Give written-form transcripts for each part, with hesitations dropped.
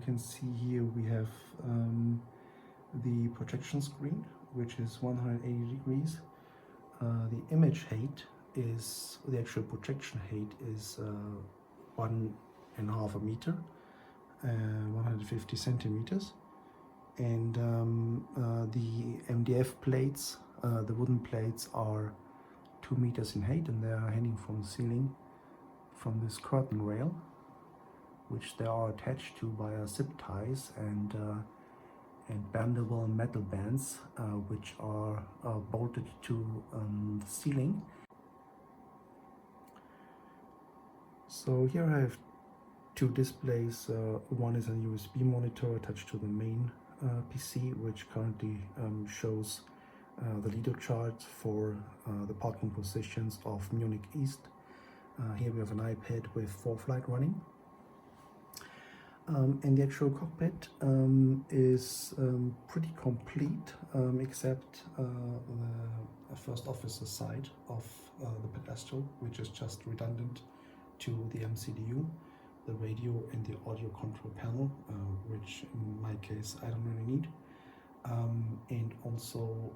can see here we have the projection screen, which is 180 degrees. The image height is, the actual projection height is 1.5 meter, 150 centimeters. And the MDF plates, the wooden plates, are 2 meters in height, and they are hanging from the ceiling from this curtain rail, which they are attached to by zip ties and bendable metal bands, which are bolted to the ceiling. So here I have two displays. One is a USB monitor attached to the main PC, which currently shows the LIDO charts for the parking positions of Munich East. Here we have an iPad with ForeFlight running. And the actual cockpit is pretty complete, except the first officer side of the pedestal, which is just redundant to the MCDU, the radio and the audio control panel, which in my case I don't really need. And also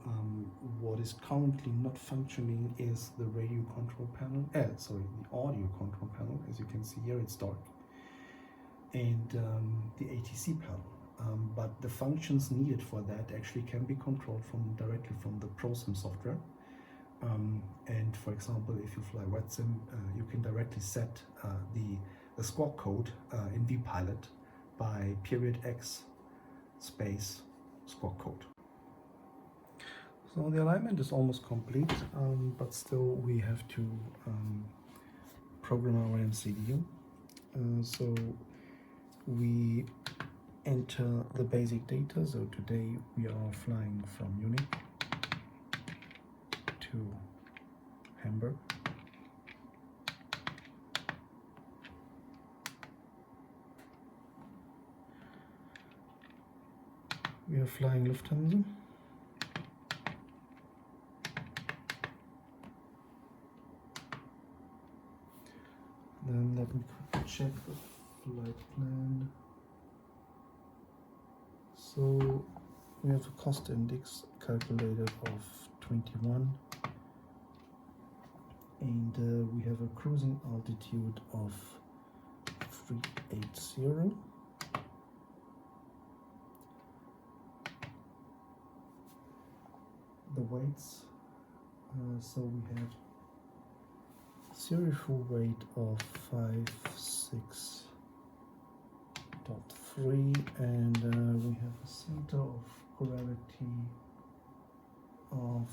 what is currently not functioning is the radio control panel, sorry, the audio control panel. As you can see here, it's dark. And the ATC panel, but the functions needed for that actually can be controlled directly from the ProSim software. And for example, if you fly VATSIM, you can directly set the squawk code in vPilot by ;X space squawk code. So the alignment is almost complete, but still we have to program our MCDU. So we enter the basic data. So today we are flying from Munich to Hamburg. We are flying Lufthansa. Then let me quickly check the flight plan. So we have a cost index calculated of 21, and we have a cruising altitude of 380. The weights, so we have zero full weight of 56.3, and we have a center of gravity of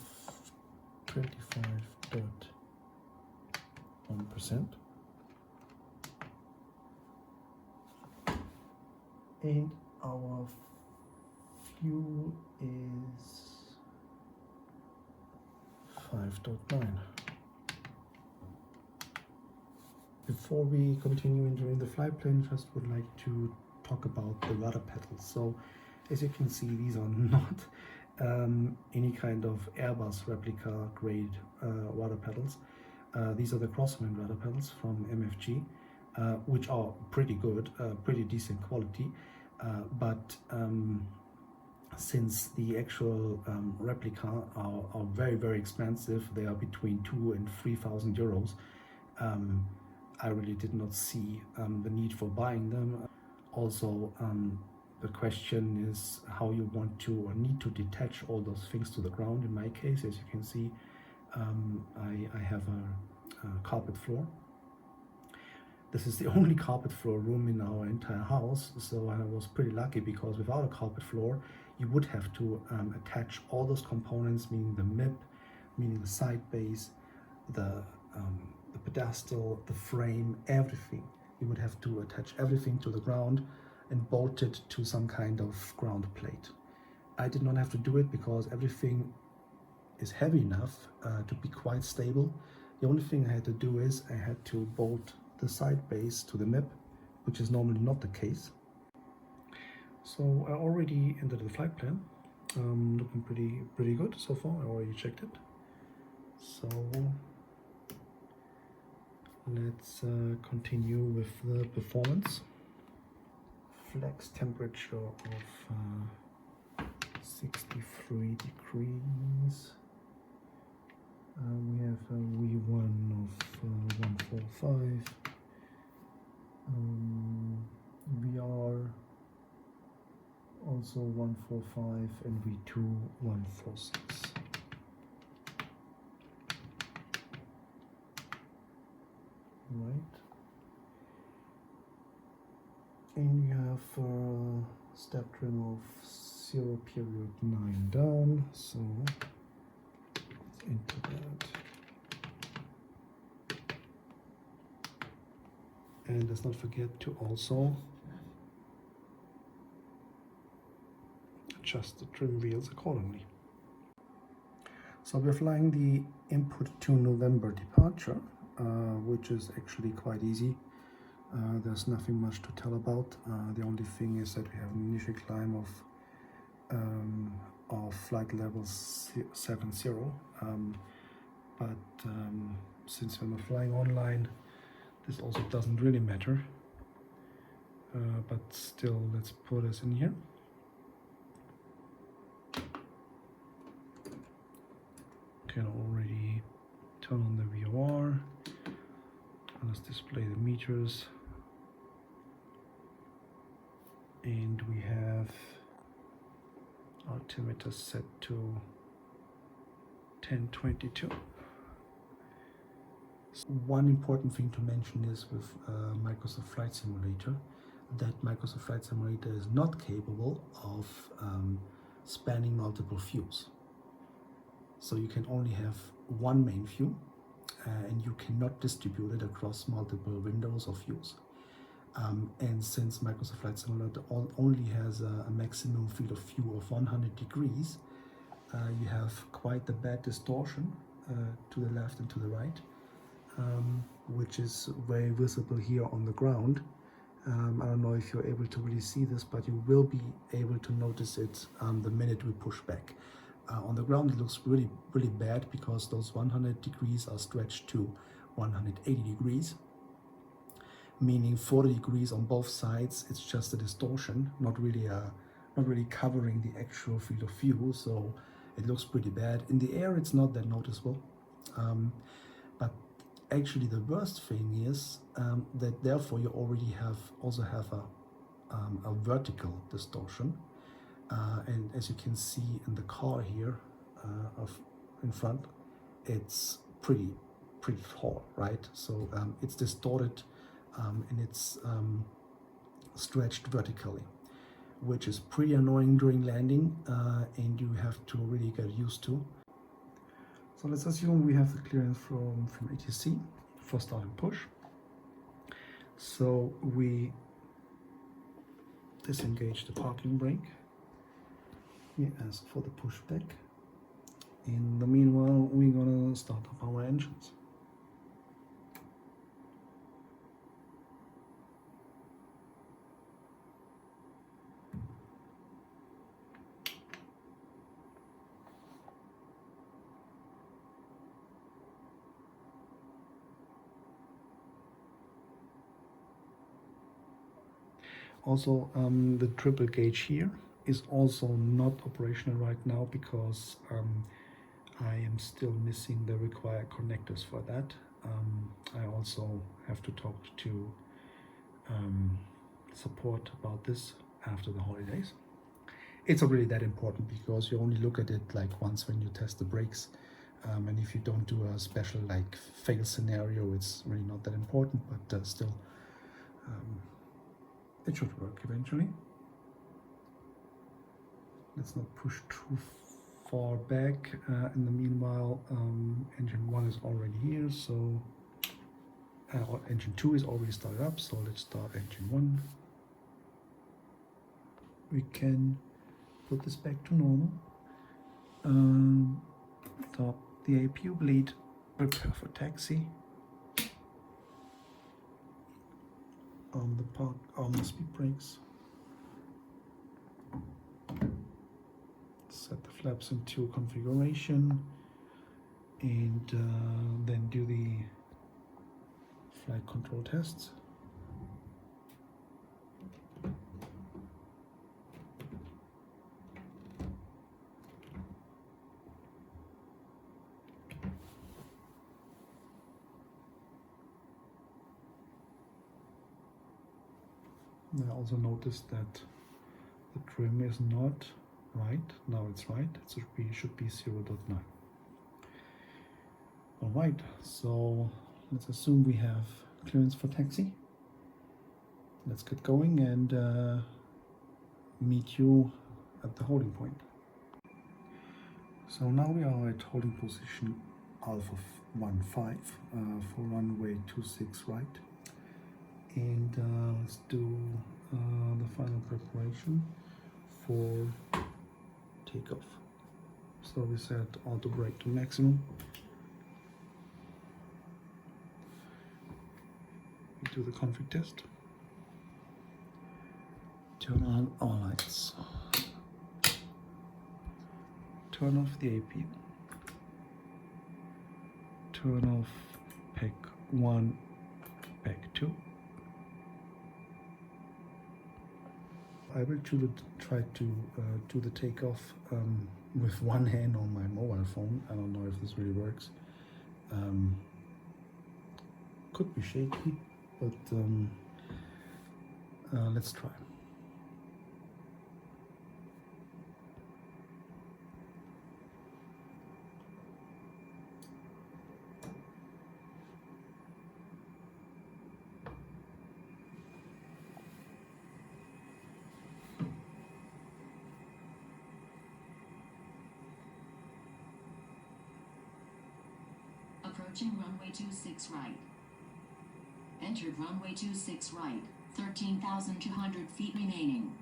25.1%, and our fuel is 5.9. Before we continue entering the flight plan, just would like to talk about the rudder pedals. So as you can see, these are not any kind of Airbus replica grade rudder pedals. These are the crosswind rudder pedals from MFG, which are pretty good, pretty decent quality, but since the actual replica are very, very expensive, they are between 2,000 and 3,000 euros. I really did not see the need for buying them. Also, the question is how you want to or need to detach all those things to the ground. In my case, as you can see, I have a carpet floor. This is the only carpet floor room in our entire house, so I was pretty lucky, because without a carpet floor, you would have to attach all those components, meaning the MIP, meaning the side base, the pedestal, the frame, everything. You would have to attach everything to the ground and bolt it to some kind of ground plate. I did not have to do it because everything is heavy enough to be quite stable. The only thing I had to do is I had to bolt the side base to the MIP, which is normally not the case. So I already entered the flight plan, looking pretty good so far. I already checked it. So let's continue with the performance. flex temperature of 63 degrees. We have a V1 of 145. VR also 145 and V2 146. Right. And you have step trim of 0 period 9 down, so let's enter that. And let's not forget to also adjust the trim wheels accordingly. So we're flying the input to November departure, which is actually quite easy. There's nothing much to tell about. The only thing is that we have an initial climb of flight level 70, but since we're not flying online, this also doesn't really matter. But still, let's put us in here. Can already turn on the VOR. Let's display the meters. And we have altimeter set to 1022. One important thing to mention is with Microsoft Flight Simulator that Microsoft Flight Simulator is not capable of spanning multiple views. So you can only have one main view and you cannot distribute it across multiple windows or views. And since Microsoft Flight Simulator only has a maximum field of view of 100 degrees, you have quite a bad distortion to the left and to the right, which is very visible here on the ground. I don't know if you're able to really see this, but you will be able to notice it the minute we push back. On the ground it looks really bad because those 100 degrees are stretched to 180 degrees. Meaning 40 degrees on both sides, it's just a distortion, not really covering the actual field of view, so it looks pretty bad. In the air it's not that noticeable, but actually the worst thing is that therefore you already also have a vertical distortion, and as you can see in the car here in front, it's pretty tall, right? So it's distorted. And it's stretched vertically, which is pretty annoying during landing, and you have to really get used to. So let's assume we have the clearance from ATC for start and push. So we disengage the parking brake. We ask for the pushback. In the meanwhile, we're gonna start up our engines. Also, the triple gauge here is also not operational right now because I am still missing the required connectors for that. I also have to talk to support about this after the holidays. It's not really that important because you only look at it like once when you test the brakes, and if you don't do a special like fail scenario, it's really not that important, but still it should work eventually. Let's not push too far back. In the meanwhile, engine 1 is already here, so engine 2 is already started up, so let's start engine 1. We can put this back to normal. Stop the APU bleed, prepare for taxi. On the speed brakes. Set the flaps into configuration and then do the flight control tests. I also noticed that the trim is not right. Now it's right. It should be 0.9. Alright, so let's assume we have clearance for taxi. Let's get going and meet you at the holding point. So now we are at holding position Alpha 15 for runway 26 right. And let's do the final preparation for takeoff. So we set auto brake to maximum. We do the config test. Turn on all lights. Turn off the AP. Turn off pack 1, pack 2. I will try to do the takeoff with one hand on my mobile phone. I don't know if this really works. Could be shaky, but let's try. Approaching runway 26 right. Entered runway 26 right, 13,200 feet remaining.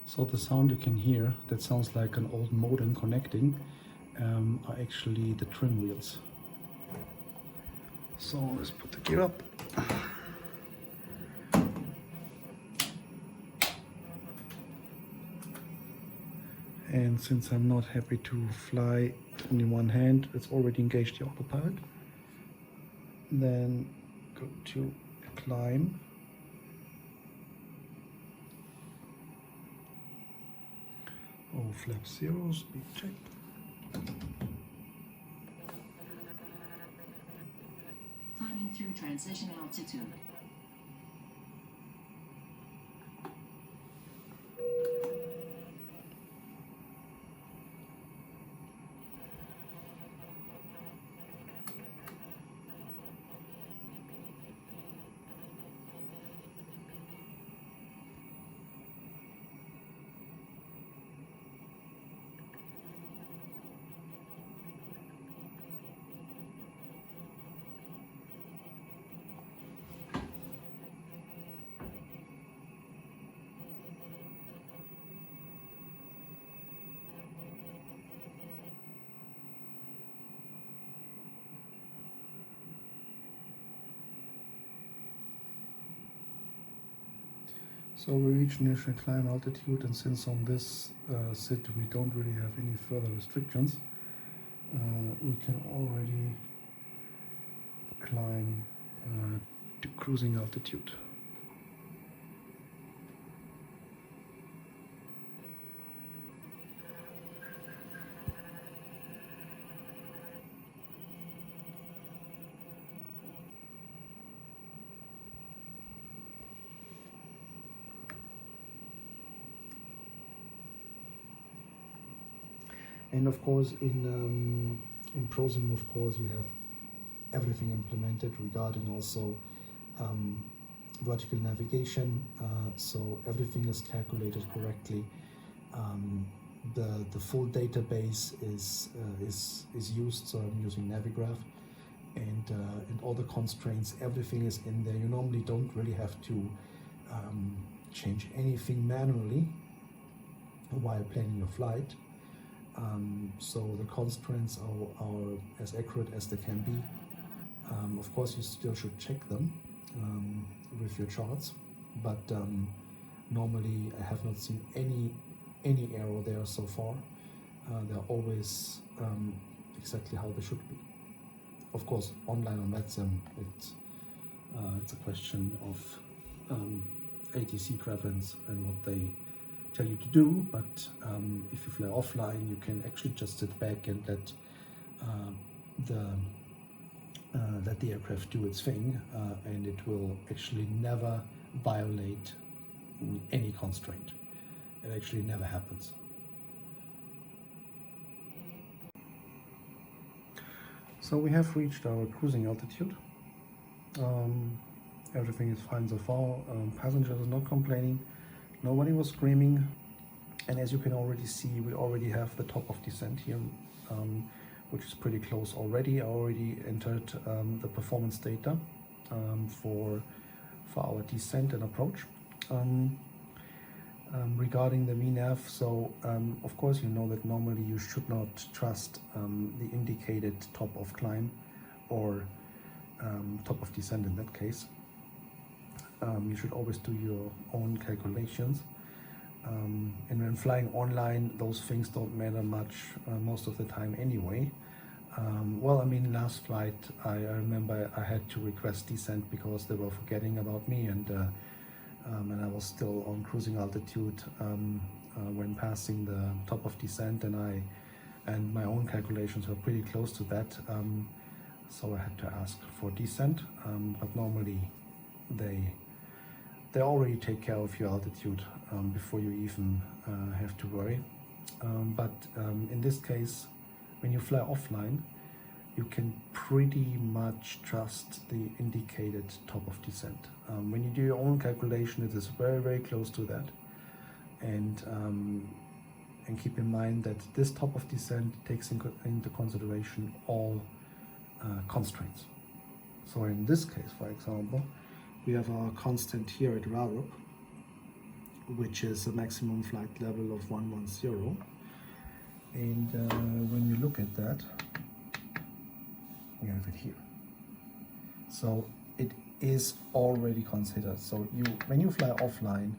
So the sound you can hear, that sounds like an old modem connecting, are actually the trim wheels. So let's put the gear up. And since I'm not happy to fly only one hand, it's already engaged the autopilot. Then go to climb. Oh, flap 0, speed check. Climbing through transition altitude. So we reach initial climb altitude, and since on this SID we don't really have any further restrictions, we can already climb to cruising altitude. And of course, in ProSim, of course, you have everything implemented regarding also vertical navigation. So everything is calculated correctly. The full database is used. So I'm using Navigraph, and all the constraints, everything is in there. You normally don't really have to change anything manually while planning your flight. So the constraints are as accurate as they can be. Of course, you still should check them with your charts, but normally I have not seen any error there so far. They're always exactly how they should be. Of course, online on VATSIM, it's a question of ATC preference and what they tell you to do, but if you fly offline, you can actually just sit back and let the aircraft do its thing, and it will actually never violate any constraint. It actually never happens. So we have reached our cruising altitude. Everything is fine so far. Passengers are not complaining. Nobody was screaming, and as you can already see, we already have the top of descent here, which is pretty close already. I already entered the performance data for our descent and approach. Regarding the VNAV, so of course you know that normally you should not trust the indicated top of climb or top of descent in that case. You should always do your own calculations, and when flying online, those things don't matter much most of the time anyway. Well, I mean, last flight I remember I had to request descent because they were forgetting about me, and I was still on cruising altitude when passing the top of descent, and my own calculations were pretty close to that, so I had to ask for descent, but normally they already take care of your altitude before you even have to worry. But in this case, when you fly offline, you can pretty much trust the indicated top of descent. When you do your own calculation, it is very, very close to that. And keep in mind that this top of descent takes into consideration all constraints. So in this case, for example, we have our constant here at Rarup, which is a maximum flight level of 110. And when you look at that, we have it here. So it is already considered. So when you fly offline,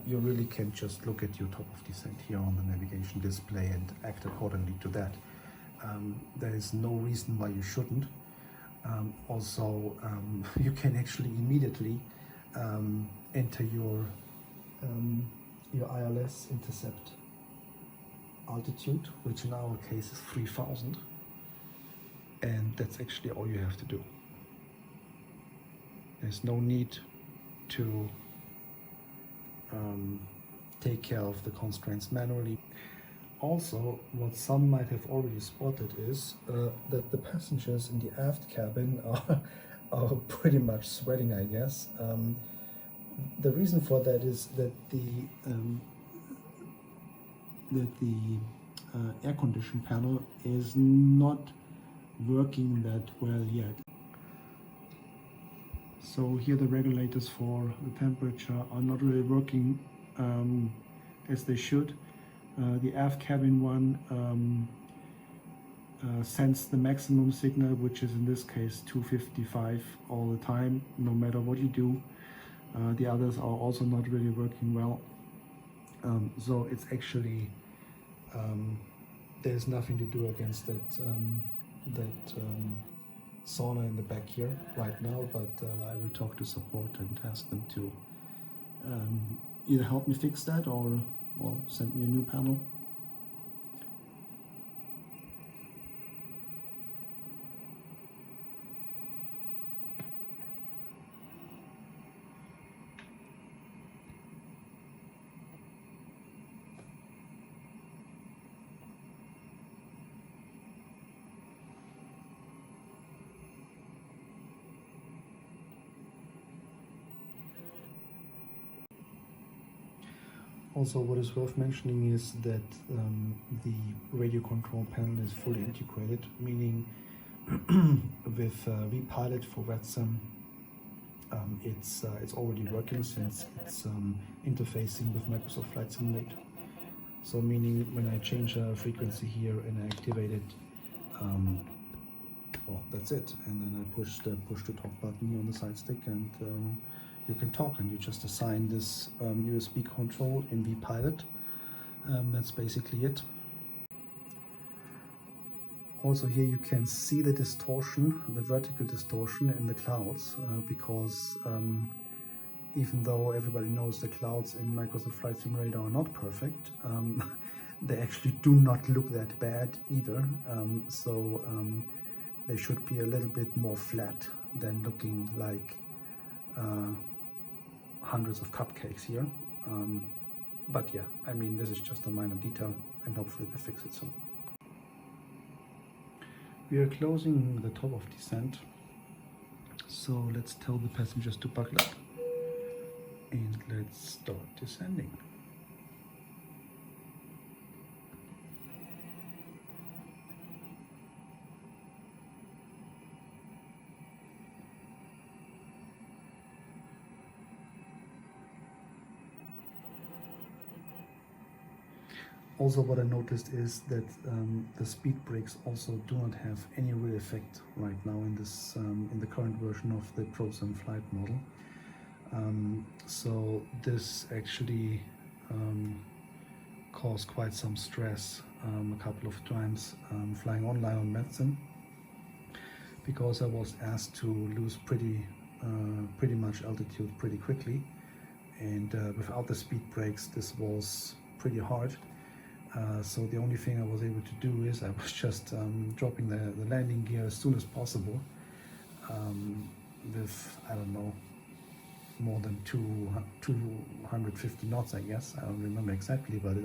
you really can just look at your top of descent here on the navigation display and act accordingly to that. There is no reason why you shouldn't. Also, you can actually immediately enter your ILS intercept altitude, which in our case is 3000, and that's actually all you have to do. There's no need to take care of the constraints manually. Also, what some might have already spotted is that the passengers in the aft cabin are pretty much sweating, I guess. The reason for that is that the air condition panel is not working that well yet. So here the regulators for the temperature are not really working as they should. The aft cabin one sends the maximum signal, which is in this case 255 all the time, no matter what you do. The others are also not really working well. So it's actually there's nothing to do against that sauna in the back here right now, but I will talk to support and ask them to either help me fix that or well, send me a new panel. Also, what is worth mentioning is that the radio control panel is fully integrated, meaning with vPilot for VATSIM, it's already working since it's interfacing with Microsoft Flight Simulator. So meaning when I change a frequency here and I activate it, well, that's it. And then I push the push to talk button here on the side stick, and you can talk, and you just assign this USB control in vPilot. That's basically it. Also here you can see the distortion, the vertical distortion in the clouds, because even though everybody knows the clouds in Microsoft Flight Simulator are not perfect, they actually do not look that bad either. So they should be a little bit more flat than looking like hundreds of cupcakes here. But yeah, I mean, this is just a minor detail, and hopefully they fix it soon. We are closing the top of descent, so let's tell the passengers to buckle up and let's start descending. Also, what I noticed is that the speed brakes also do not have any real effect right now in this in the current version of the ProSim flight model. So this actually caused quite some stress a couple of times flying online on VATSIM, because I was asked to lose pretty much altitude pretty quickly, and without the speed brakes this was pretty hard. So the only thing I was able to do is I was just dropping the landing gear as soon as possible with, I don't know, more than 250 knots, I guess. I don't remember exactly, but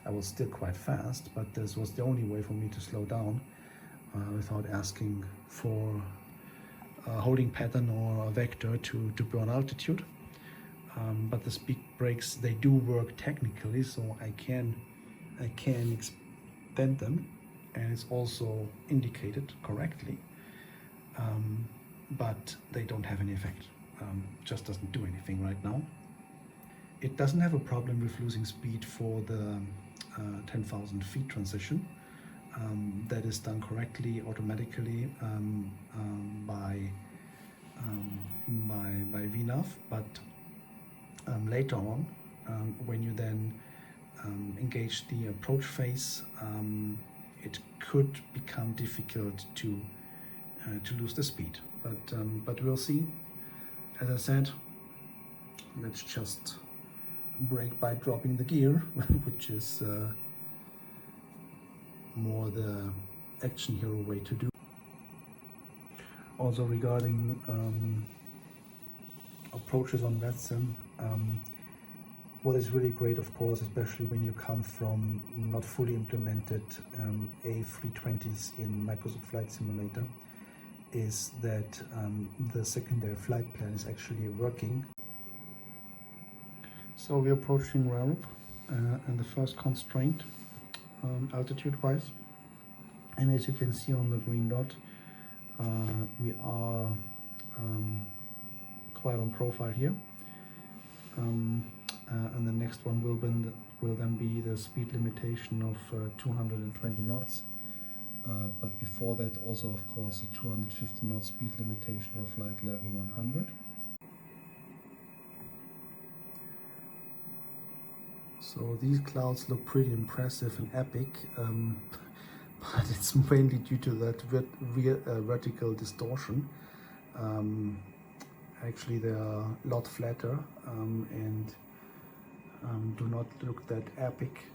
I was still quite fast, but this was the only way for me to slow down without asking for a holding pattern or a vector to burn altitude. But the speed brakes, they do work technically, so I can extend them, and it's also indicated correctly, but they don't have any effect. Just doesn't do anything right now. It doesn't have a problem with losing speed for the 10,000 feet transition. That is done correctly automatically by VNAV, but later on, when you then engage the approach phase, it could become difficult to lose the speed. But we'll see. As I said, let's just brake by dropping the gear, which is more the action hero way to do. Also regarding approaches on VATSIM, what is really great, of course, especially when you come from not fully implemented A320s in Microsoft Flight Simulator, is that the secondary flight plan is actually working. So we're approaching RALP and the first constraint altitude-wise, and as you can see on the green dot, we are quite on profile here. And the next one will then be the speed limitation of 220 knots. But before that, also of course a 250 knot speed limitation for flight level 100. So these clouds look pretty impressive and epic, but it's mainly due to that vertical distortion. Actually, they are a lot flatter and do not look that epic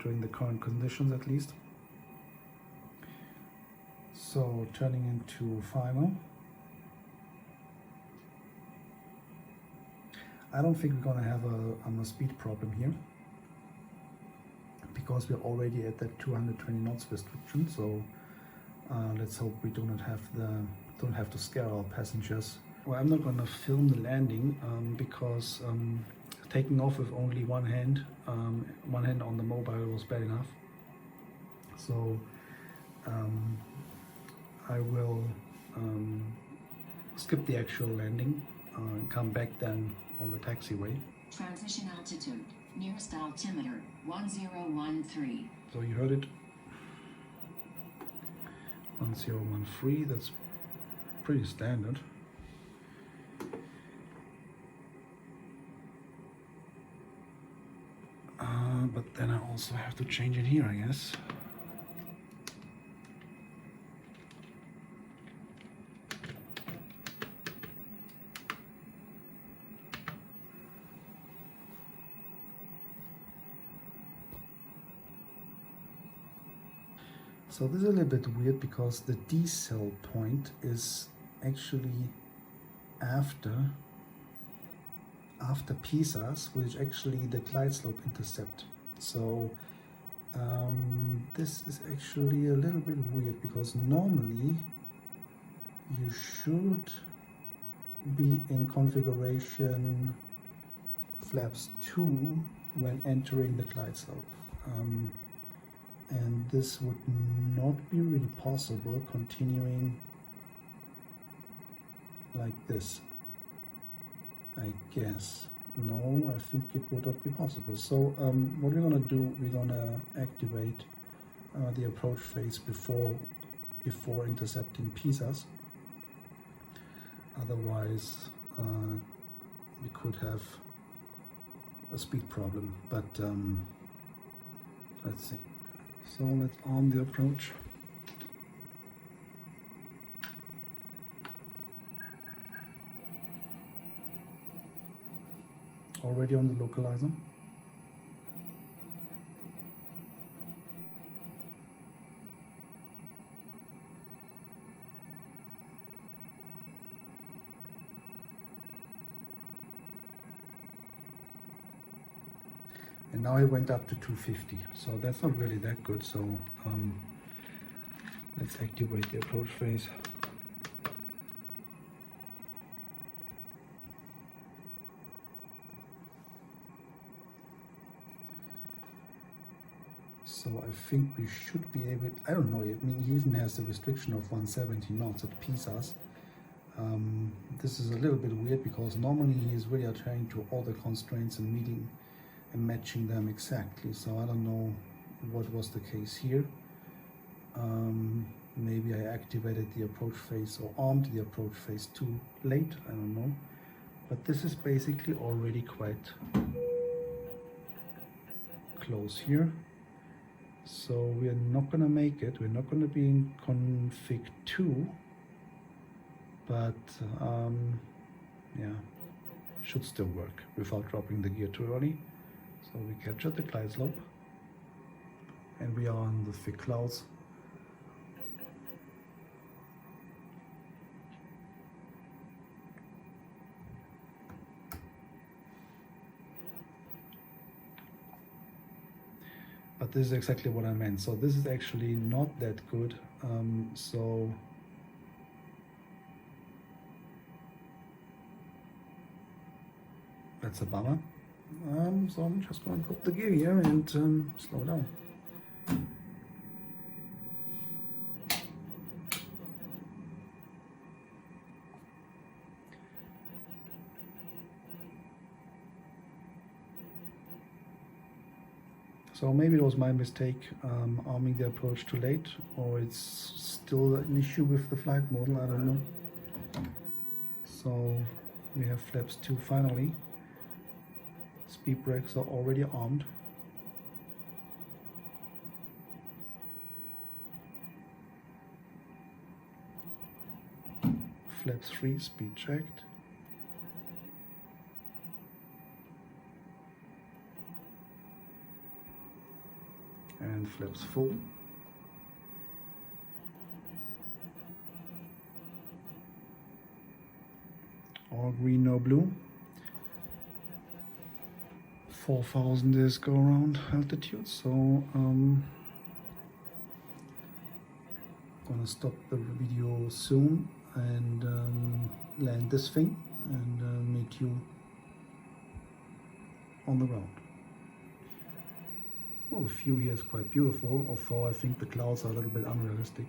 during the current conditions, at least. So turning into final. I don't think we're going to have a speed problem here, because we're already at that 220 knots restriction. So let's hope we don't have to scare our passengers. Well, I'm not going to film the landing because taking off with only one hand on the mobile was bad enough. So I will skip the actual landing and come back then on the taxiway. Transition altitude, nearest altimeter, 1013. So you heard it. 1013, that's pretty standard. But then I also have to change it here, I guess. So this is a little bit weird because the decel point is actually after Pisas, which is actually the glide slope intercept. So this is actually a little bit weird, because normally you should be in configuration flaps 2 when entering the glide slope. And this would not be really possible continuing like this, I guess. No, I think it would not be possible. So what we're gonna do, we're gonna activate the approach phase before intercepting Pisas. Otherwise, we could have a speed problem. But let's see. So let's arm the approach. Already on the localizer. And now it went up to 250, so that's not really that good. So let's activate the approach phase. So I think we should be able, I don't know, I mean, he even has the restriction of 170 knots at Pisas. This is a little bit weird, because normally he is really adhering to all the constraints and meeting and matching them exactly. So I don't know what was the case here. Maybe I activated the approach phase or armed the approach phase too late, I don't know. But this is basically already quite close here. So we are not gonna make it. We're not gonna be in config 2, but yeah, should still work without dropping the gear too early. So we captured the glide slope, and we are on the thick clouds. But this is exactly what I meant. So this is actually not that good. So that's a bummer. So I'm just going to drop the gear here and slow down. So maybe it was my mistake arming the approach too late, or it's still an issue with the flight model, I don't know. So we have flaps 2 finally. Speed brakes are already armed. Flaps 3, speed checked. And flaps full. All green, no blue. 4,000 is go around altitude, so gonna stop the video soon and land this thing and meet you on the ground. Well, the view here is quite beautiful, although I think the clouds are a little bit unrealistic.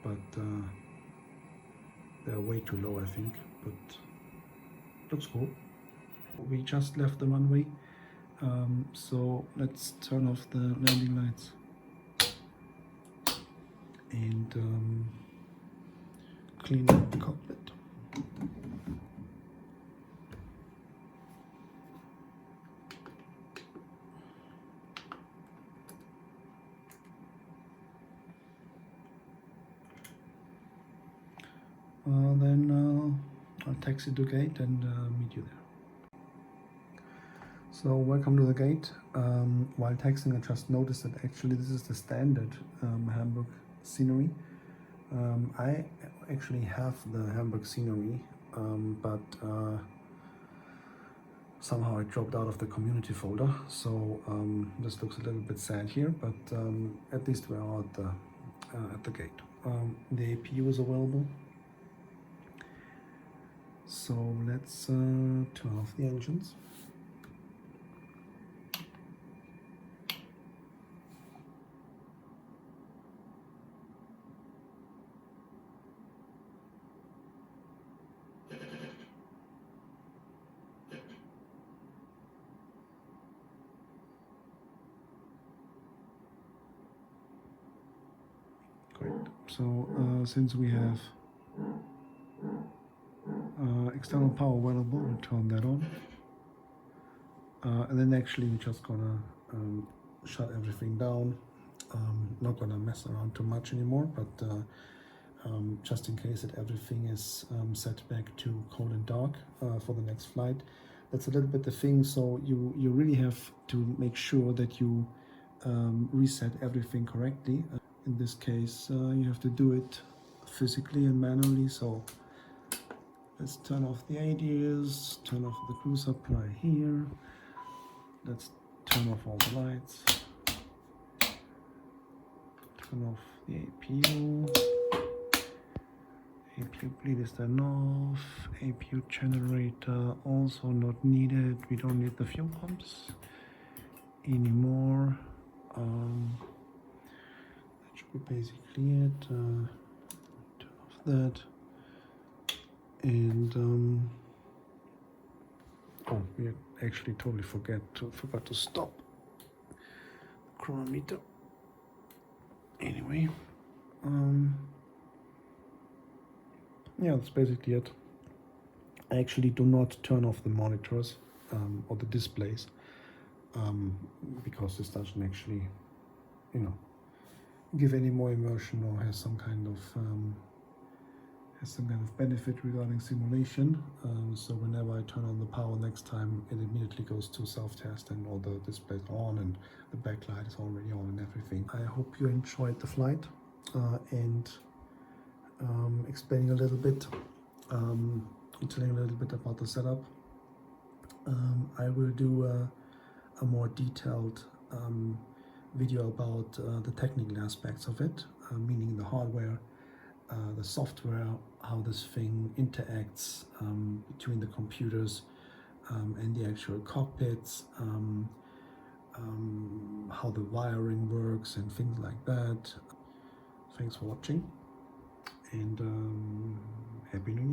But they're way too low, I think, but looks cool. We just left the runway, so let's turn off the landing lights and clean up the cockpit. Then I'll taxi to gate and meet you there. So welcome to the gate. While taxiing, I just noticed that actually this is the standard Hamburg scenery. I actually have the Hamburg scenery, but somehow it dropped out of the community folder. So this looks a little bit sad here, but at least we are at the gate. The APU is available. So let's turn off the engines. Great. So since we have external power available, we'll turn that on. And then actually we're just gonna shut everything down. Not gonna mess around too much anymore, but just in case that everything is set back to cold and dark for the next flight. That's a little bit the thing, so you really have to make sure that you reset everything correctly. In this case, you have to do it physically and manually, so let's turn off the ADS, turn off the crew supply here. Let's turn off all the lights. Turn off the APU. APU bleed is turned off. APU generator also not needed. We don't need the fuel pumps anymore. That should be basically it. Turn off that. And oh, we actually totally forgot to stop the chronometer. Anyway, yeah, that's basically it. I actually do not turn off the monitors or the displays because this doesn't actually, give any more immersion or has some kind of benefit regarding simulation. So whenever I turn on the power next time, it immediately goes to self-test and all the displays are on and the backlight is already on and everything. I hope you enjoyed the flight and explaining a little bit, telling a little bit about the setup. I will do a more detailed video about the technical aspects of it, meaning the hardware, the software, how this thing interacts between the computers and the actual cockpits, how the wiring works and things like that. Thanks for watching and Happy New Year.